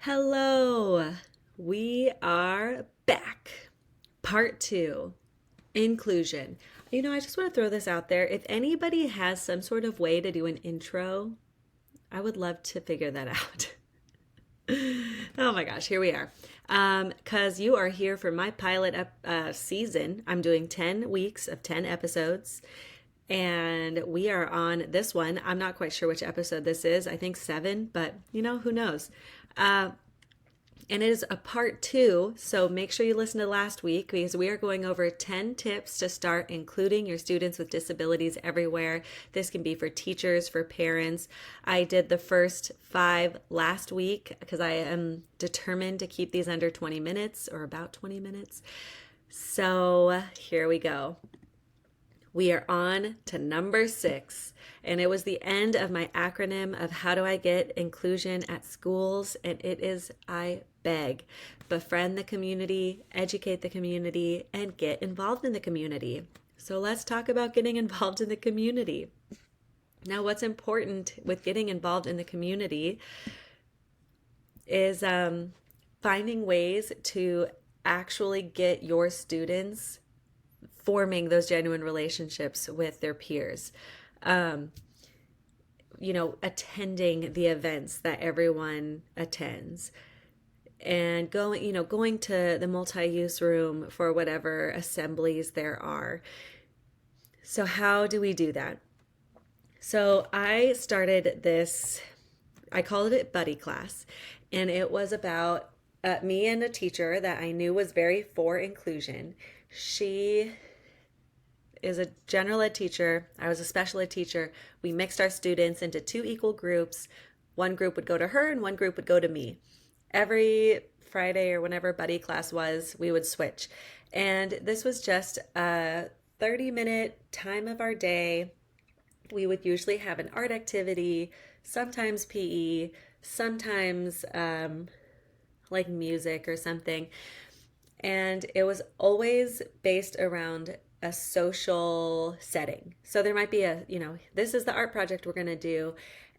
Hello, we are back. Part two, inclusion. I just want to throw this out there. If anybody has some sort of way to do an intro, I would love to figure that out. Oh my gosh, here we are. Because you are here for my season. I'm doing 10 weeks of 10 episodes. And we are on this one. I'm not quite sure which episode this is. I think 7, but who knows? Uh, and it is a part two, so make sure you listen to last week because we are going over 10 tips to start including your students with disabilities everywhere. This can be for teachers, for parents. I did the first 5 last week because I am determined to keep these under 20 minutes or about 20 minutes. So here we go. We are on to number 6, and it was the end of my acronym of how do I get inclusion at schools, and it is I beg. Befriend the community, educate the community, and get involved in the community. So let's talk about getting involved in the community. Now, what's important with getting involved in the community is finding ways to actually get your students forming those genuine relationships with their peers. Attending the events that everyone attends and going to the multi-use room for whatever assemblies there are. So how do we do that? So I started this, I called it Buddy Class, and it was about me and a teacher that I knew was very for inclusion. She is a general ed teacher. I was a special ed teacher. We mixed our students into 2 equal groups. One group would go to her and one group would go to me. Every Friday or whenever Buddy Class was, we would switch. And this was just a 30-minute time of our day. We would usually have an art activity, sometimes PE, sometimes like music or something. And it was always based around a social setting. So there might be this is the art project we're going to do.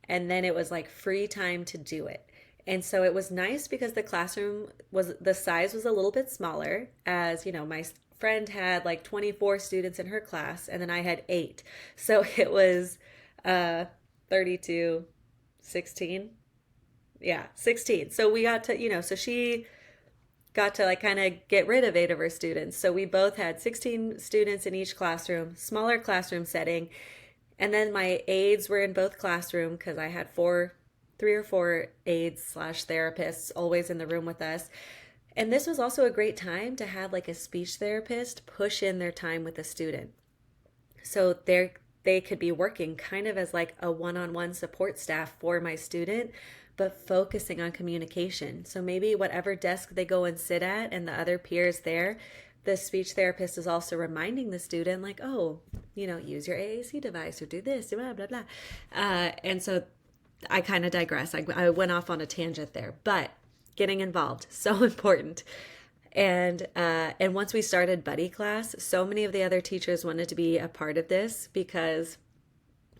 And then it was like free time to do it. And so it was nice because the size was a little bit smaller, as my friend had like 24 students in her class and then I had 8. So it was 32, 16. Yeah, 16. So we got to, so she got to like kind of get rid of 8 of her students. So we both had 16 students in each classroom, smaller classroom setting. And then my aides were in both classrooms because I had 3 or 4 aides/therapists always in the room with us. And this was also a great time to have like a speech therapist push in their time with the student. So they could be working kind of as like a one-on-one support staff for my student, but focusing on communication. So maybe whatever desk they go and sit at and the other peers there, the speech therapist is also reminding the student like, oh, use your AAC device or do this, blah, blah, blah. And so I kind of digress. I went off on a tangent there, but getting involved, so important. And once we started Buddy Class, so many of the other teachers wanted to be a part of this because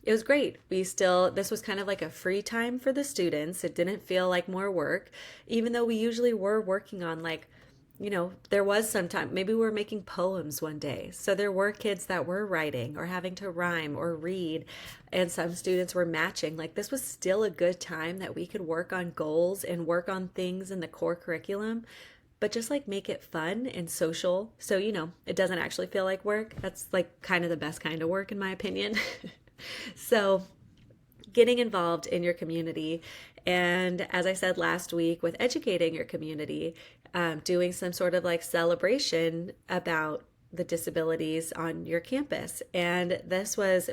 it was great. This was kind of like a free time for the students. It didn't feel like more work, even though we usually were working on there was some time, maybe we were making poems one day. So there were kids that were writing or having to rhyme or read, and some students were matching. Like this was still a good time that we could work on goals and work on things in the core curriculum, but just like make it fun and social. So, it doesn't actually feel like work. That's like kind of the best kind of work in my opinion. So getting involved in your community. And as I said last week, with educating your community, doing some sort of like celebration about the disabilities on your campus. And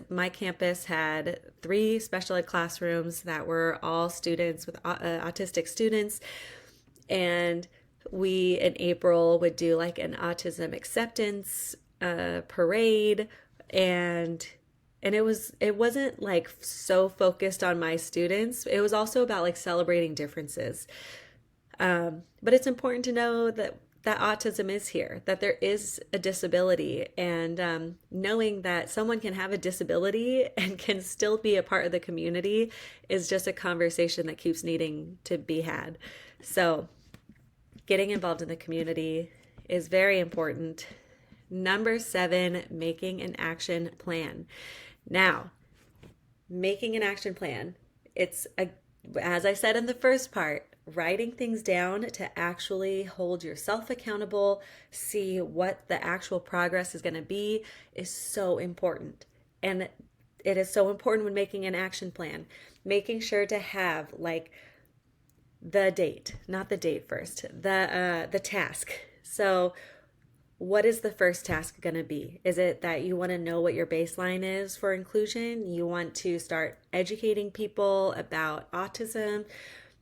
my campus had 3 special ed classrooms that were all students with autistic students. And we in April would do like an autism acceptance parade, and it wasn't like so focused on my students. It was also about like celebrating differences. But it's important to know that that autism is here, that there is a disability, and knowing that someone can have a disability and can still be a part of the community is just a conversation that keeps needing to be had. So, getting involved in the community is very important. Number 7, making an action plan. Now, making an action plan, as I said in the first part, writing things down to actually hold yourself accountable, see what the actual progress is going to be, is so important. And it is so important when making an action plan, making sure to have like the date, not the date first, the task. So what is the first task going to be? Is it that you want to know what your baseline is for inclusion? You want to start educating people about autism?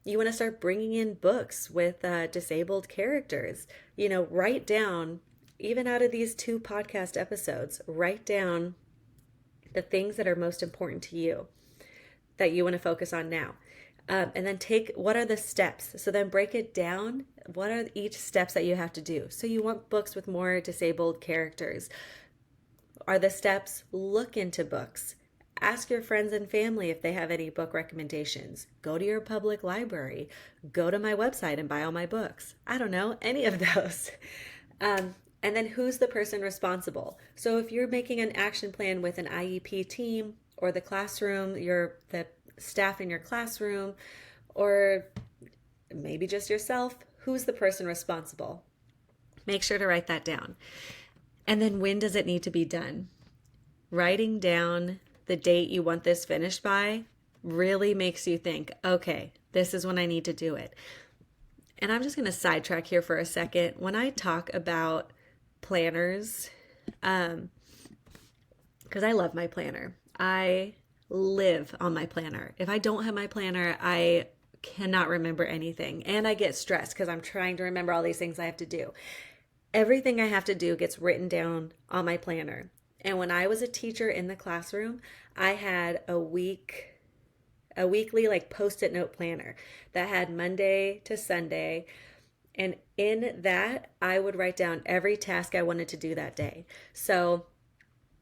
You want to start bringing in books with disabled characters? Write down, even out of these 2 podcast episodes, write down the things that are most important to you that you want to focus on now. And then what are the steps? So then break it down. What are each steps that you have to do? So you want books with more disabled characters. Are the steps, look into books. Ask your friends and family if they have any book recommendations. Go to your public library. Go to my website and buy all my books. I don't know, any of those. And then who's the person responsible? So if you're making an action plan with an IEP team or the classroom, the staff in your classroom, or maybe just yourself, who's the person responsible? Make sure to write that down. And then when does it need to be done? Writing down the date you want this finished by really makes you think, okay, this is when I need to do it. And I'm just going to sidetrack here for a second. When I talk about planners, because I love my planner, I live on my planner. If I don't have my planner, I cannot remember anything. And I get stressed because I'm trying to remember all these things I have to do. Everything I have to do gets written down on my planner. And when I was a teacher in the classroom, I had a weekly like Post-it note planner that had Monday to Sunday. And in that, I would write down every task I wanted to do that day. So,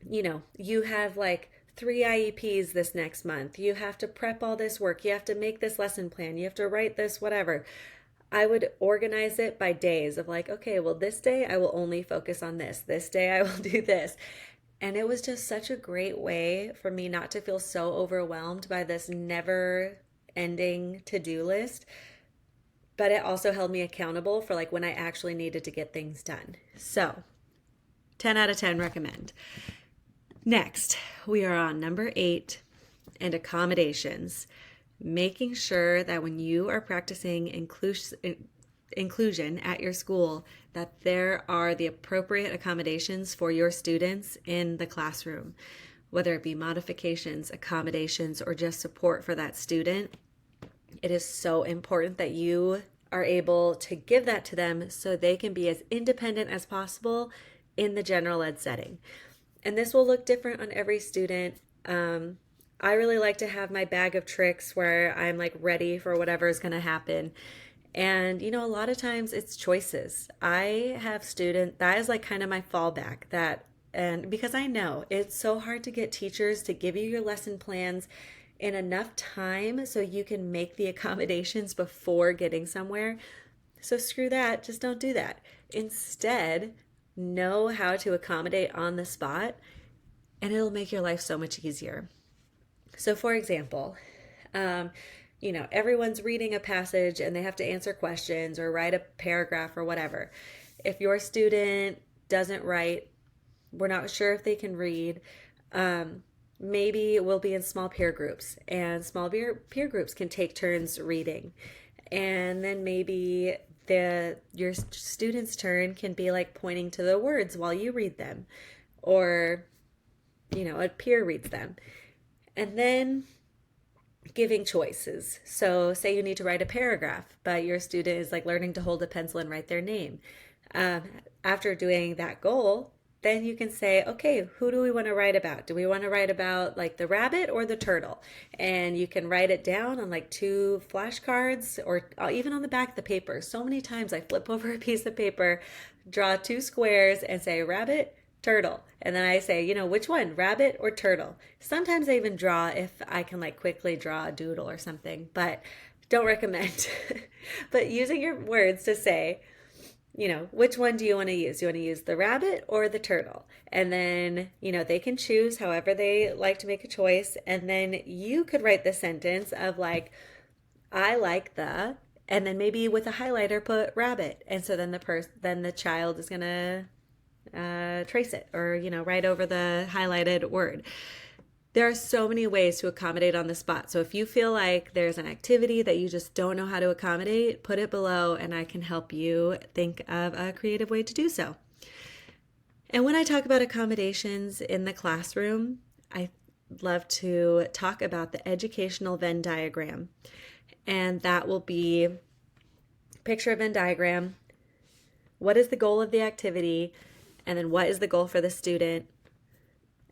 you have like 3 IEPs this next month. You have to prep all this work. You have to make this lesson plan. You have to write this, whatever. I would organize it by days of like, okay, well, this day I will only focus on this. This day I will do this. And it was just such a great way for me not to feel so overwhelmed by this never ending to-do list. But it also held me accountable for like when I actually needed to get things done. So 10 out of 10 recommend. Next, we are on number 8 and accommodations. Making sure that when you are practicing inclusion at your school, that there are the appropriate accommodations for your students in the classroom, whether it be modifications, accommodations, or just support for that student. It is so important that you are able to give that to them so they can be as independent as possible in the general ed setting. And this will look different on every student. I really like to have my bag of tricks where I'm like ready for whatever is going to happen. And, a lot of times it's choices. I have students, that is like kind of my fallback, and because I know it's so hard to get teachers to give you your lesson plans in enough time so you can make the accommodations before getting somewhere. So screw that, just don't do that. Instead, know how to accommodate on the spot, and it'll make your life so much easier. So for example, everyone's reading a passage and they have to answer questions or write a paragraph or whatever. If your student doesn't write, we're not sure if they can read, maybe we'll be in small peer groups, and small peer groups can take turns reading. And then maybe your student's turn can be like pointing to the words while you read them, or a peer reads them. And then giving choices. So say you need to write a paragraph, but your student is like learning to hold a pencil and write their name. After doing that goal, then you can say, okay, who do we want to write about? Do we want to write about like the rabbit or the turtle? And you can write it down on like two flashcards or even on the back of the paper. So many times I flip over a piece of paper, draw two squares, and say rabbit, turtle. And then I say, which one, rabbit or turtle? Sometimes I even draw if I can like quickly draw a doodle or something, but don't recommend. But using your words to say, which one do you want to use? You want to use the rabbit or the turtle? And then, they can choose however they like to make a choice. And then you could write the sentence of like, I like the, and then maybe with a highlighter put rabbit. And so then the child is going to trace it or, write over the highlighted word. There are so many ways to accommodate on the spot. So if you feel like there's an activity that you just don't know how to accommodate, put it below and I can help you think of a creative way to do so. And when I talk about accommodations in the classroom, I love to talk about the educational Venn diagram. And that will be picture a Venn diagram. What is the goal of the activity? And then what is the goal for the student?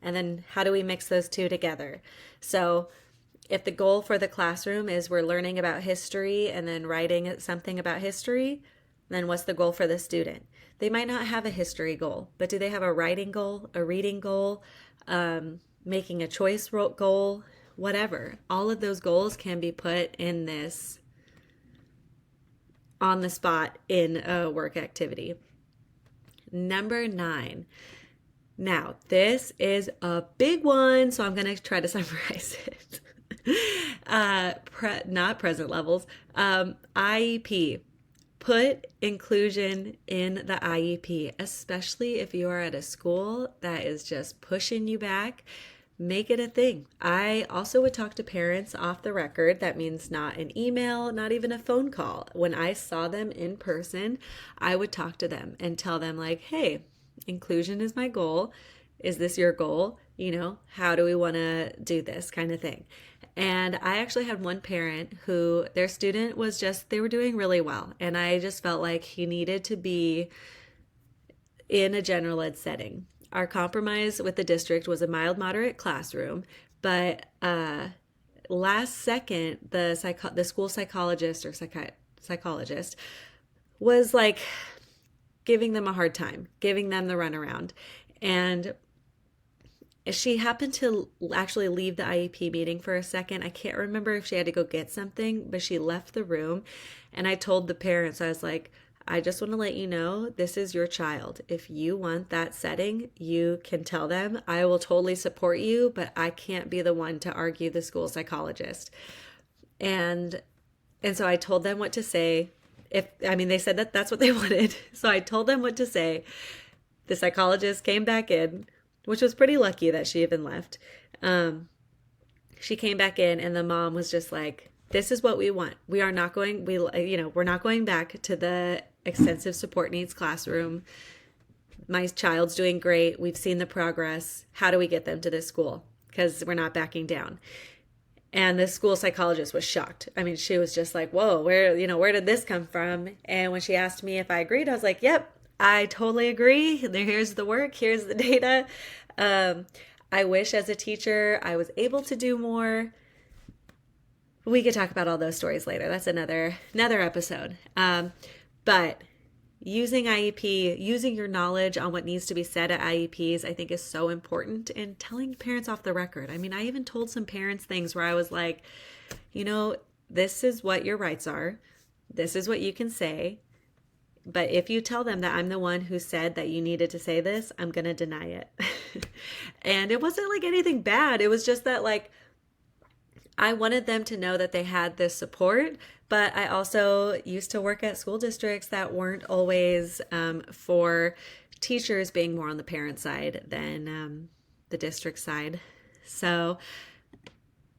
And then how do we mix those two together? So if the goal for the classroom is we're learning about history and then writing something about history, then what's the goal for the student? They might not have a history goal, but do they have a writing goal, a reading goal, making a choice goal, whatever? All of those goals can be put in this on the spot in a work activity. Number 9. Now, this is a big one, so I'm going to try to summarize it. Not present levels. IEP. Put inclusion in the IEP, especially if you are at a school that is just pushing you back. Make it a thing. I also would talk to parents off the record. That means not an email, not even a phone call. When I saw them in person, I would talk to them and tell them like, hey, inclusion is my goal. Is this your goal? How do we want to do this kind of thing? And I actually had one parent who their student was they were doing really well. And I just felt like he needed to be in a general ed setting. Our compromise with the district was a mild, moderate classroom, but last second, the school psychologist or psychologist was like giving them a hard time, giving them the runaround. And she happened to actually leave the IEP meeting for a second. I can't remember if she had to go get something, but she left the room. And I told the parents, I was like, I just want to let you know, this is your child. If you want that setting, you can tell them. I will totally support you, but I can't be the one to argue the school psychologist. And so I told them what to say. They said that that's what they wanted. So I told them what to say. The psychologist came back in, which was pretty lucky that she even left. She came back in and the mom was just like, this is what we want. We're not going back to the extensive support needs classroom. My child's doing great. We've seen the progress. How do we get them to this school? Because we're not backing down. And the school psychologist was shocked. She was just like, whoa, where did this come from? And when she asked me if I agreed, I was like, yep, I totally agree. Here's the work. Here's the data. I wish as a teacher I was able to do more. We could talk about all those stories later. That's another episode. But using IEP, using your knowledge on what needs to be said at IEPs, I think is so important. And telling parents off the record. I even told some parents things where I was like, this is what your rights are. This is what you can say. But if you tell them that I'm the one who said that you needed to say this, I'm going to deny it. And it wasn't like anything bad. It was just that like, I wanted them to know that they had this support, but I also used to work at school districts that weren't always for teachers being more on the parent side than the district side. So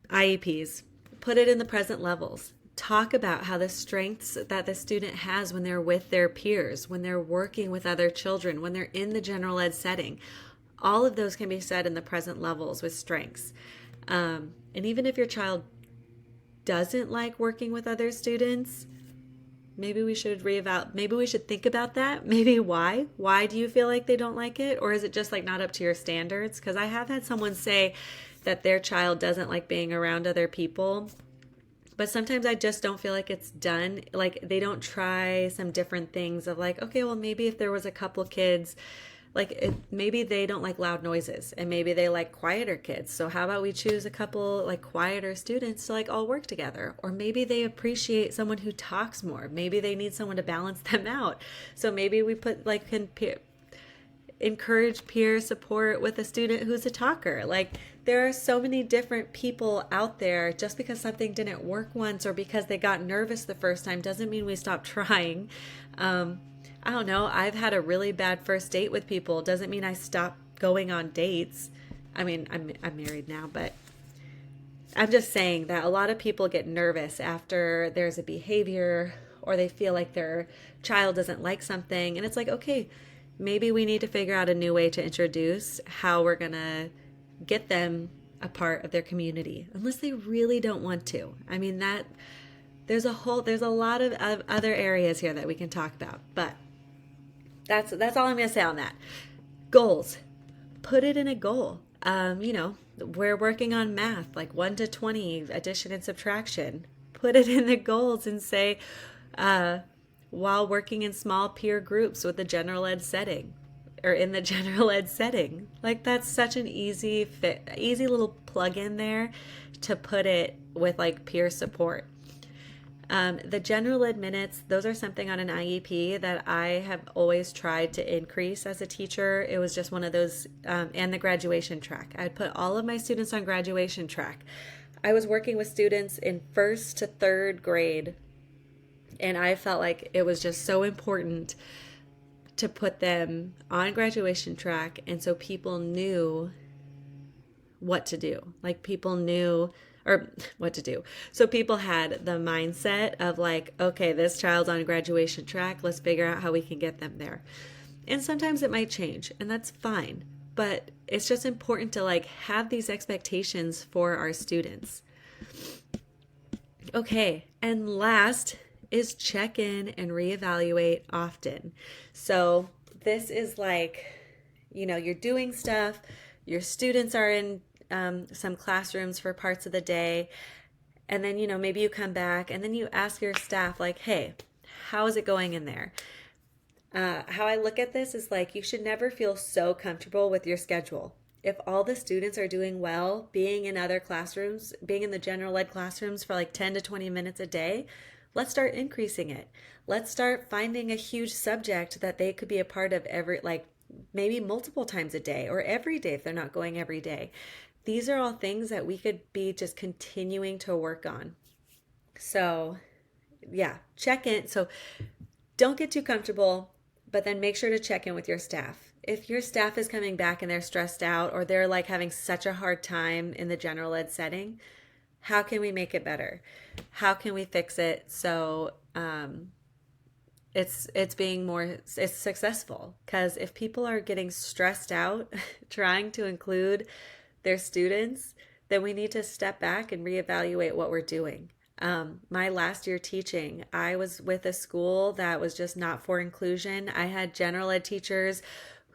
IEPs, put it in the present levels. Talk about how the strengths that the student has when they're with their peers, when they're working with other children, when they're in the general ed setting. All of those can be said in the present levels with strengths. And even if your child doesn't like working with other students, maybe we should maybe we should think about that. Maybe why do you feel like they don't like it? Or is it just like not up to your standards? Because I have had someone say that their child doesn't like being around other people, but sometimes I just don't feel like it's done. Like they don't try some different things of like, okay, well, maybe if there was a couple kids, like maybe they don't like loud noises and maybe they like quieter kids. So how about we choose a couple like quieter students to like all work together? Or maybe they appreciate someone who talks more. Maybe they need someone to balance them out. So maybe we put like encourage peer support with a student who's a talker. Like there are so many different people out there. Just because something didn't work once or because they got nervous the first time doesn't mean we stop trying. I don't know. I've had a really bad first date with people. Doesn't mean I stop going on dates. I mean, I'm married now, but I'm just saying that a lot of people get nervous after there's a behavior or they feel like their child doesn't like something. And it's like, okay, maybe we need to figure out a new way to introduce how we're going to get them a part of their community, unless they really don't want to. I mean, there's a lot of other areas here that we can talk about, but that's all I'm going to say on that. Goals. Put it in a goal. We're working on math, like 1 to 20, addition and subtraction. Put it in the goals and say, while working in small peer groups with the general ed setting or in the general ed setting. Like that's such an easy little plug in there to put it with like peer support. The general ed minutes, those are something on an IEP that I have always tried to increase as a teacher. It was just one of those, and the graduation track. I'd put all of my students on graduation track. I was working with students in 1st to 3rd grade, and I felt like it was just so important to put them on graduation track, and so people knew what to do. Like people knew or what to do. So people had the mindset of like, okay, this child's on graduation track. Let's figure out how we can get them there. And sometimes it might change, and that's fine. But it's just important to like have these expectations for our students. Okay, and last is check in and reevaluate often. So this is like, you're doing stuff, your students are in some classrooms for parts of the day, and then maybe you come back and then you ask your staff like, hey, how is it going in there? How I look at this is like, you should never feel so comfortable with your schedule. If all the students are doing well, being in other classrooms, being in the general ed classrooms for like 10 to 20 minutes a day, let's start increasing it. Let's start finding a huge subject that they could be a part of maybe multiple times a day or every day if they're not going every day. These are all things that we could be just continuing to work on. So yeah, check in. So don't get too comfortable, but then make sure to check in with your staff. If your staff is coming back and they're stressed out or they're like having such a hard time in the general ed setting, how can we make it better? How can we fix it so it's successful? Because if people are getting stressed out trying to include their students, then we need to step back and reevaluate what we're doing. My last year teaching, I was with a school that was just not for inclusion. I had general ed teachers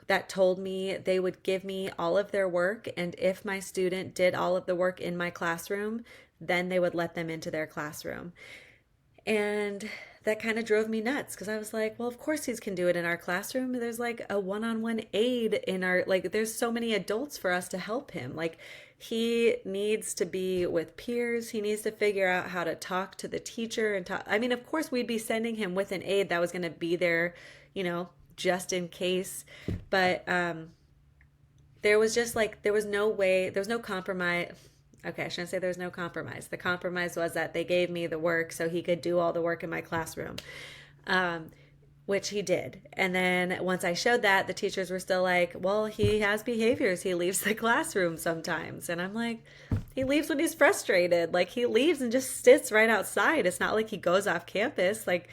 that told me they would give me all of their work, and if my student did all of the work in my classroom, then they would let them into their classroom. And that kind of drove me nuts because I was like, well, of course these can do it in our classroom. There's like a one-on-one aid in our, like, there's so many adults for us to help him. Like, he needs to be with peers. He needs to figure out how to talk to the teacher and talk. I mean, of course, we'd be sending him with an aide that was going to be there, just in case. But there was no compromise. Okay, I shouldn't say there's no compromise. The compromise was that they gave me the work so he could do all the work in my classroom, which he did. And then once I showed that, the teachers were still like, well, he has behaviors. He leaves the classroom sometimes. And I'm like, he leaves when he's frustrated. Like, he leaves and just sits right outside. It's not like he goes off campus. Like,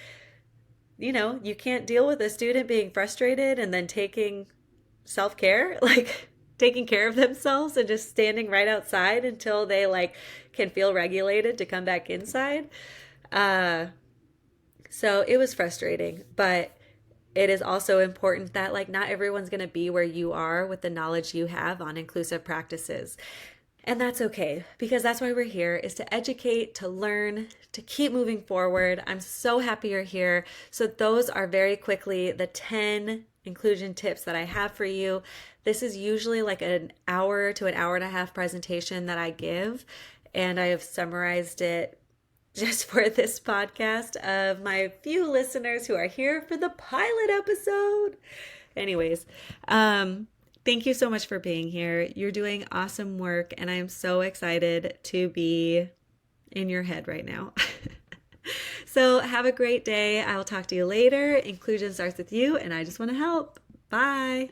you can't deal with a student being frustrated and then taking self-care. Like, taking care of themselves and just standing right outside until they like can feel regulated to come back inside. So it was frustrating, but it is also important that like not everyone's going to be where you are with the knowledge you have on inclusive practices. And that's okay because that's why we're here is to educate, to learn, to keep moving forward. I'm so happy you're here. So those are very quickly the 10 inclusion tips that I have for you. This is usually like an hour to an hour and a half presentation that I give, and I have summarized it just for this podcast of my few listeners who are here for the pilot episode. Anyways, thank you so much for being here. You're doing awesome work, and I am so excited to be in your head right now. So have a great day. I'll talk to you later. Inclusion starts with you, and I just want to help. Bye.